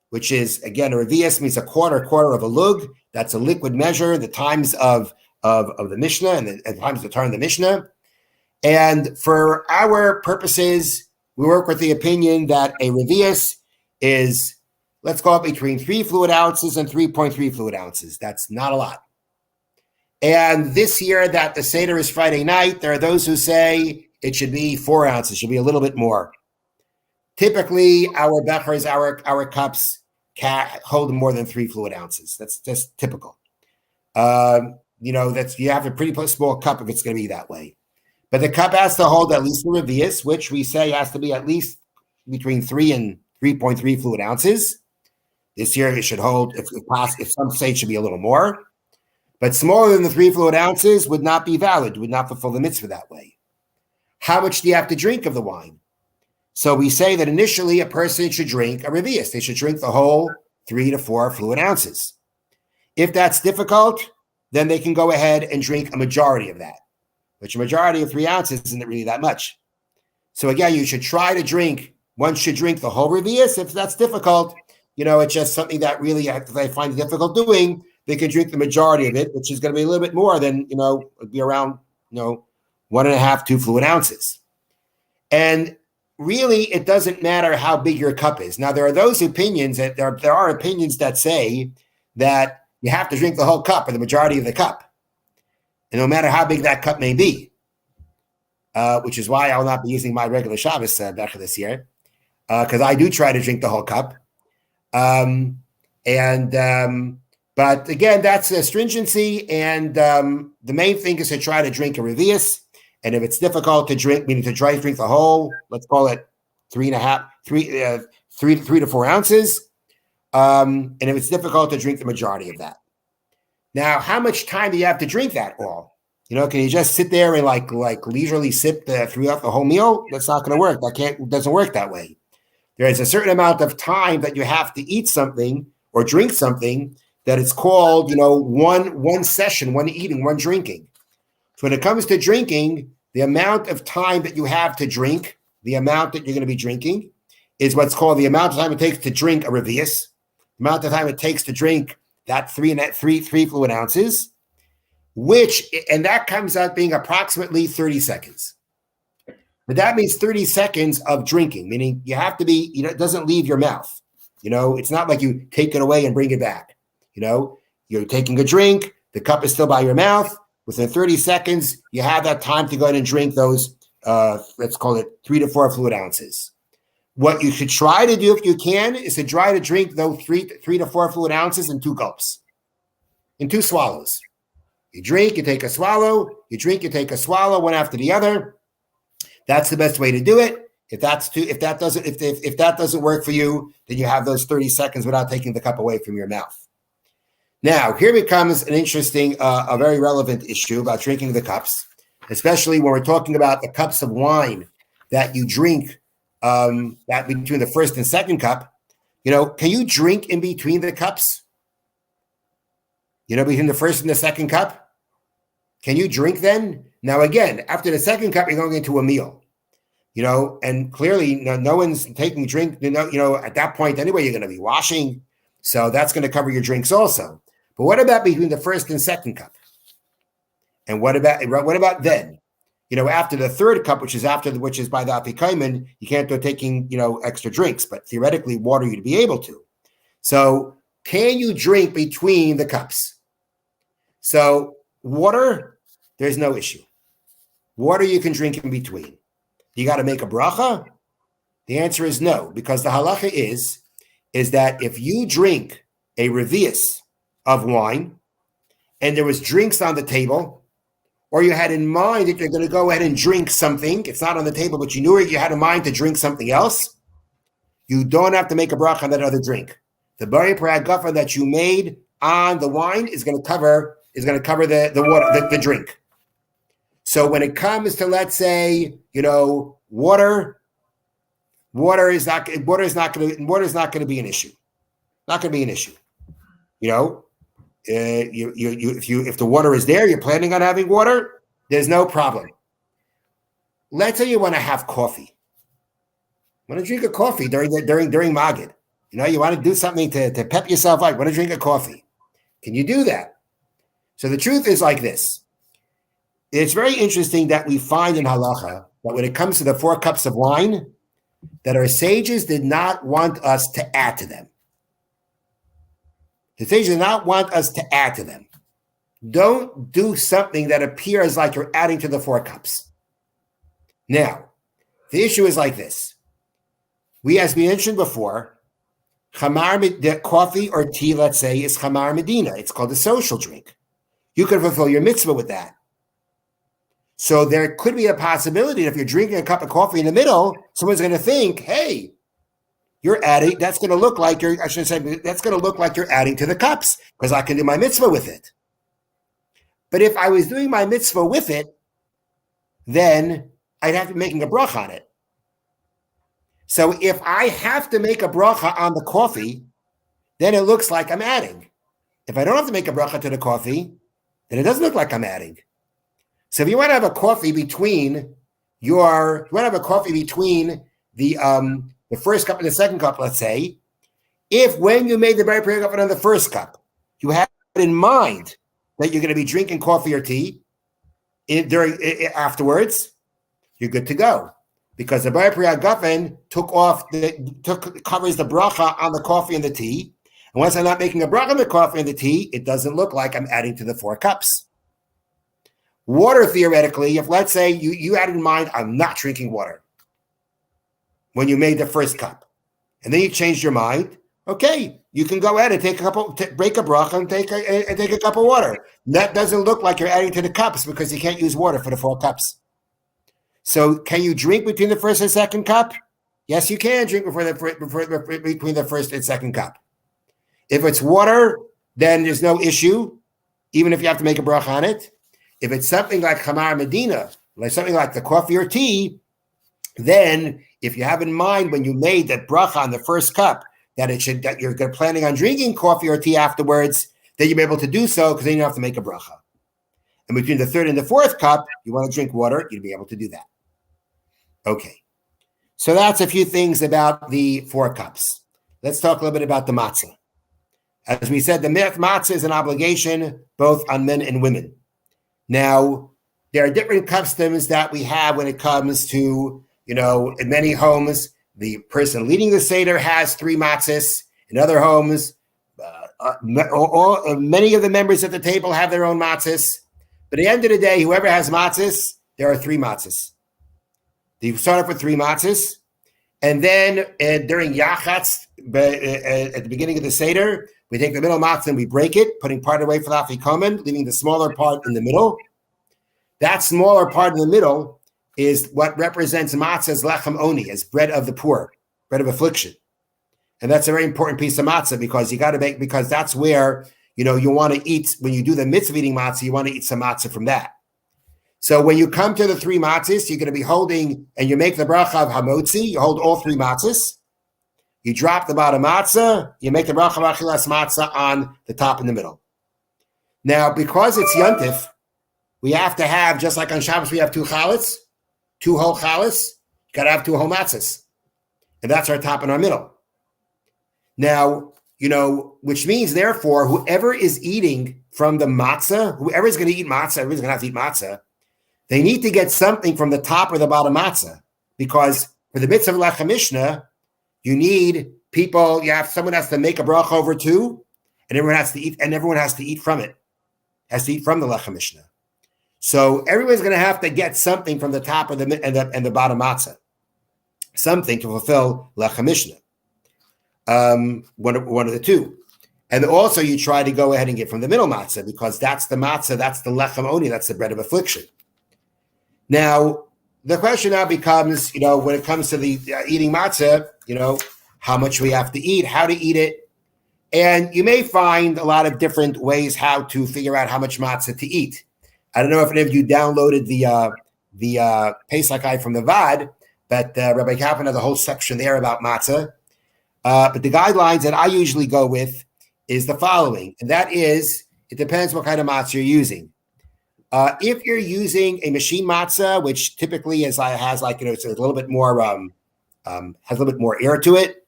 which is, again, a revius means a quarter of a lug. That's a liquid measure, the times of the Mishnah and the times of the turn of the Mishnah. And for our purposes, we work with the opinion that a revius is, let's call it between 3 fluid ounces and 3.3 fluid ounces. That's not a lot. And this year that the Seder is Friday night, there are those who say it should be 4 ounces, should be a little bit more. Typically, our bechers, our cups hold more than 3 fluid ounces. That's just typical. You have a pretty small cup if it's going to be that way. But the cup has to hold at least the revius, which we say has to be at least between 3 and 3.3 fluid ounces. This year it should hold, if some say it should be a little more. But smaller than the 3 fluid ounces would not be valid, would not fulfill the mitzvah that way. How much do you have to drink of the wine? So we say that initially a person should drink a revius. They should drink the whole 3 to 4 fluid ounces. If that's difficult, then they can go ahead and drink a majority of that, which a majority of 3 ounces isn't really that much. So again, you should try to drink, one should drink the whole revius. If that's difficult, it's just something that really they find it difficult doing, they can drink the majority of it, which is going to be a little bit more than, it'd be around, 1.5, 2 fluid ounces. And really, it doesn't matter how big your cup is. Now, there are those opinions that there are opinions that say that you have to drink the whole cup or the majority of the cup. And no matter how big that cup may be, which is why I'll not be using my regular Shabbos becher this year, because I do try to drink the whole cup. But again, that's a stringency, and the main thing is to try to drink a revius. And if it's difficult to drink, meaning to try to drink the whole, let's call it 3 to 4 ounces. And if it's difficult to drink the majority of that. Now, how much time do you have to drink that all? Can you just sit there and like leisurely sip throughout the whole meal? That's not going to work. It doesn't work that way. There is a certain amount of time that you have to eat something or drink something that it's called, one session, one eating, one drinking. So when it comes to drinking, the amount of time that you have to drink, the amount that you're going to be drinking, is what's called the amount of time it takes to drink a revius, the amount of time it takes to drink that 3 fluid ounces, and that comes out being approximately 30 seconds. But that means 30 seconds of drinking, meaning you have to be, it doesn't leave your mouth. It's not like you take it away and bring it back. You're taking a drink, the cup is still by your mouth. Within 30 seconds, you have that time to go ahead and drink those let's call it 3 to 4 fluid ounces. What you should try to do if you can is to try to drink those 3 to 4 fluid ounces in 2 gulps, in 2 swallows. You drink, you take a swallow, you drink, you take a swallow, one after the other. That's the best way to do it. If that doesn't work for you, then you have those 30 seconds without taking the cup away from your mouth. Now, here becomes an interesting, a very relevant issue about drinking the cups, especially when we're talking about the cups of wine that you drink, that between the first and second cup. Can you drink in between the cups? Between the first and the second cup? Can you drink then? Now, again, after the second cup, you're going into a meal. And clearly no one's taking drink, at that point anyway, you're going to be washing. So that's going to cover your drinks also. But what about between the first and second cup? And what about then? After the third cup, which is by the Afikomen, you can't go taking, extra drinks, but theoretically water you'd be able to. So can you drink between the cups? So water, there's no issue. Water you can drink in between. You got to make a bracha? The answer is no, because the halacha is that if you drink a revius of wine and there was drinks on the table, or you had in mind that you're going to go ahead and drink something, it's not on the table, but you knew it, you had in mind to drink something else, you don't have to make a bracha on that other drink. The bari paragafa that you made on the wine is going to cover the water, the drink. So when it comes to, let's say, water is not going to be an issue. Not going to be an issue. If the water is there, you're planning on having water, there's no problem. Let's say you want to have coffee. You want to drink a coffee during Magid. You want to do something to pep yourself up. You want to drink a coffee. Can you do that? So the truth is like this. It's very interesting that we find in halacha that when it comes to the 4 cups of wine, that our sages did not want us to add to them. The sages did not want us to add to them. Don't do something that appears like you're adding to the 4 cups. Now, the issue is like this. As we mentioned before, the coffee or tea, let's say, is chamar medina. It's called a social drink. You can fulfill your mitzvah with that. So there could be a possibility that if you're drinking a cup of coffee in the middle, someone's going to think, hey, you're adding, that's going to look like you're adding to the cups because I can do my mitzvah with it. But if I was doing my mitzvah with it, then I'd have to be making a bracha on it. So if I have to make a bracha on the coffee, then it looks like I'm adding. If I don't have to make a bracha to the coffee, then it doesn't look like I'm adding. So if you want to have a coffee between the first cup and the second cup, let's say, if when you made the bari paragafa on the first cup, you had in mind that you're going to be drinking coffee or tea afterwards, you're good to go. Because the bari paragafa covers the bracha on the coffee and the tea. And once I'm not making a bracha on the coffee and the tea, it doesn't look like I'm adding to the 4 cups. Water, theoretically, if let's say you had in mind, I'm not drinking water when you made the first cup, and then you changed your mind, okay, you can go ahead and break a bracha and take a cup of water. That doesn't look like you're adding to the cups because you can't use water for the 4 cups. So can you drink between the first and second cup? Yes, you can drink between the first and second cup. If it's water, then there's no issue, even if you have to make a bracha on it. If it's something like chamar medina, like something like the coffee or tea, then if you have in mind when you made that bracha on the first cup that you're planning on drinking coffee or tea afterwards, then you'll be able to do so because then you don't have to make a bracha. And between the third and the fourth cup, you want to drink water, you'll be able to do that. Okay. So that's a few things about the 4 cups. Let's talk a little bit about the matzah. As we said, the matzah is an obligation both on men and women. Now, there are different customs that we have when it comes to, in many homes, the person leading the Seder has 3 matzahs. In other homes, many of the members at the table have their own matzahs. But at the end of the day, whoever has matzahs, there are 3 matzahs. You start off with 3 matzahs, and then during Yachatz, at the beginning of the Seder, we take the middle matzah and we break it, putting part away for the afikomen, leaving the smaller part in the middle. That smaller part in the middle is what represents matzah as lechem oni, as bread of the poor, bread of affliction. And that's a very important piece of matzah because you got to make, because that's where, you want to eat, when you do the mitzvah eating matzah, you want to eat some matzah from that. So when you come to the 3 matzahs, you're going to be holding, and you make the bracha of hamotzi, you hold all 3 matzahs, you drop the bottom matzah, you make the bracha of achilas matzah on the top in the middle. Now, because it's yontif, we have to have, just like on Shabbos, we have 2 chalitz, 2 whole chalitz, you got to have 2 whole matzahs. And that's our top and our middle. Now, which means, therefore, whoever is eating from the matzah, whoever is going to eat matzah, everybody's going to have to eat matzah, they need to get something from the top or the bottom matzah. Because for the mitzvah of Lechem Mishnah, you need people, someone has to make a bracha over 2, and everyone has to eat from it. Has to eat from the Lechem Mishnah. So everyone's going to have to get something from the top or and the bottom matzah. Something to fulfill Lechem Mishnah. One of the 2. And also you try to go ahead and get from the middle matzah, because that's the matzah, that's the lechem oni, that's the bread of affliction. Now, the question now becomes, when it comes to the eating matzah, how much we have to eat, how to eat it. And you may find a lot of different ways how to figure out how much matzah to eat. I don't know if any of you downloaded the Pesach Guide from the VAD, but Rabbi Kaplan has a whole section there about matzah. But the guidelines that I usually go with is the following, and that is, it depends what kind of matzah you're using. If you're using a machine matzah, which typically has it's a little bit more has a little bit more air to it.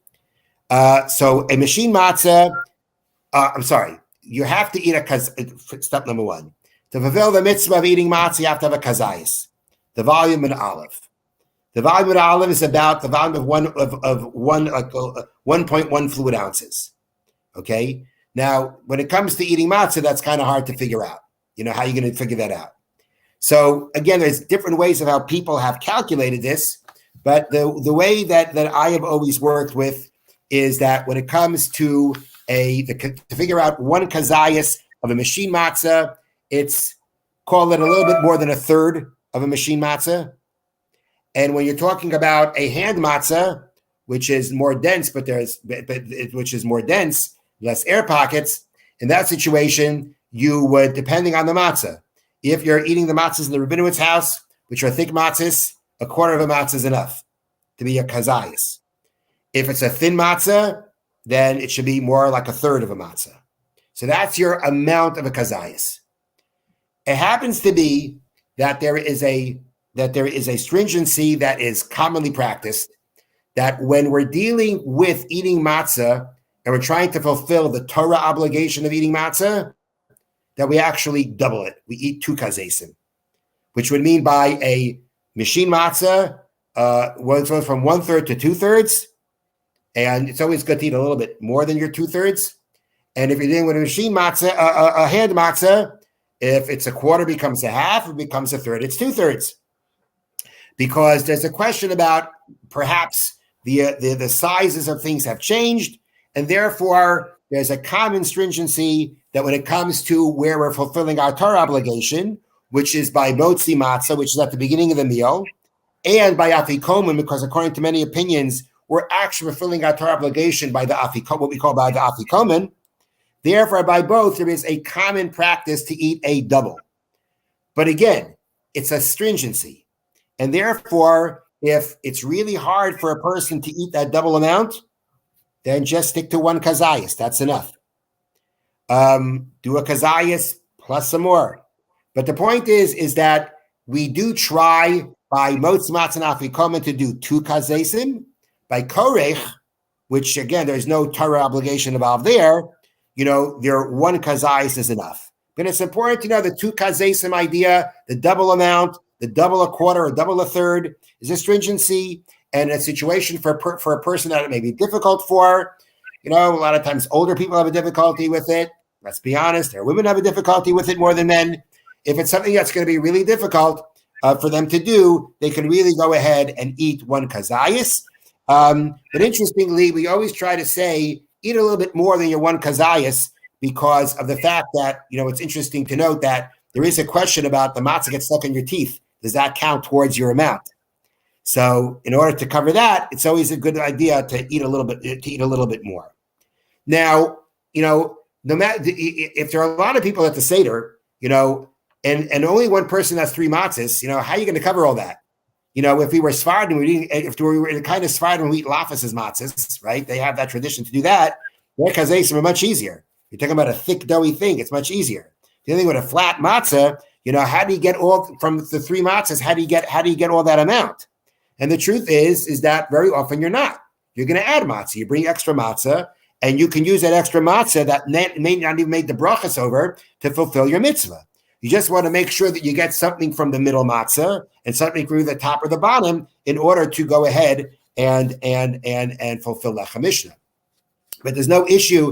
So a machine matzah, you have to eat step number 1. To fulfill the mitzvah of eating matzah, you have to have a kazayis, the volume in olive. The volume of olive is about the volume of 1.1 fluid ounces. Okay. Now, when it comes to eating matzah, that's kind of hard to figure out. How are you going to figure that out? So again, there's different ways of how people have calculated this, but the way that I have always worked with is that when it comes to to figure out 1 kazayas of a machine matzah, it's, call it a little bit more than 1/3 of a machine matzah. And when you're talking about a hand matzah, which is more dense, which is more dense, less air pockets, in that situation, you would, depending on the matzah, if you're eating the matzahs in the Rabinowitz house, which are thick matzahs, 1/4 of a matzah is enough to be a kazayas. If it's a thin matzah, then it should be more like 1/3 of a matzah. So that's your amount of a kazayas. It happens to be that there is a stringency that is commonly practiced, that when we're dealing with eating matzah and we're trying to fulfill the Torah obligation of eating matzah, that we actually double it. We eat 2 kazesim, which would mean by a machine matzah, it goes from 1/3 to 2/3, and it's always good to eat a little bit more than your 2/3. And if you're dealing with a machine matzah, a hand matzah, if it's 1/4 becomes 1/2, it becomes 1/3, it's 2/3. Because there's a question about perhaps the sizes of things have changed, and therefore there's a common stringency that when it comes to where we're fulfilling our Torah obligation, which is by motzi matzah, which is at the beginning of the meal, and by afikomen, because according to many opinions, we're actually fulfilling our Torah obligation by the afikomen, what we call by the afikomen. Therefore, by both, there is a common practice to eat a double. But again, it's a stringency. And therefore, if it's really hard for a person to eat that double amount, then just stick to 1 kazayas. That's enough. Do a kazayas plus some more. But the point is that we do try by motz matzah and afikomen to do 2 kazesim. By korech, which again, there's no Torah obligation involved there, their 1 kazayas is enough. But it's important to know the 2 kazesim idea, the double amount, the double 1/4 or double 1/3 is a stringency and a situation for a person that it may be difficult for. A lot of times older people have a difficulty with it. Let's be honest, women have a difficulty with it more than men. If it's something that's going to be really difficult, for them to do, they can really go ahead and eat one kazayas. But interestingly, we always try to say, eat a little bit more than your one kazayas, because of the fact that, it's interesting to note that there is a question about the matzah gets stuck in your teeth. Does that count towards your amount? So in order to cover that, it's always a good idea to eat a little bit more. Now, no matter if there are a lot of people at the Seder, and only one person has 3 matzahs, how are you going to cover all that? If we were Sephardim, if we were in the kind of Sephardim we eat lafas as matzahs, right? They have that tradition to do that. Their kazaysim are much easier. You're talking about a thick, doughy thing. It's much easier. Dealing with a flat matzah, how do you get all from the 3 matzahs? How do you get all that amount? And the truth is that very often you're not. You're going to add matzah. You bring extra matzah, and you can use that extra matzah that may not even made the brachas over to fulfill your mitzvah. You just want to make sure that you get something from the middle matzah and something from the top or the bottom in order to go ahead and fulfill Lechem Mishnah. But there's no issue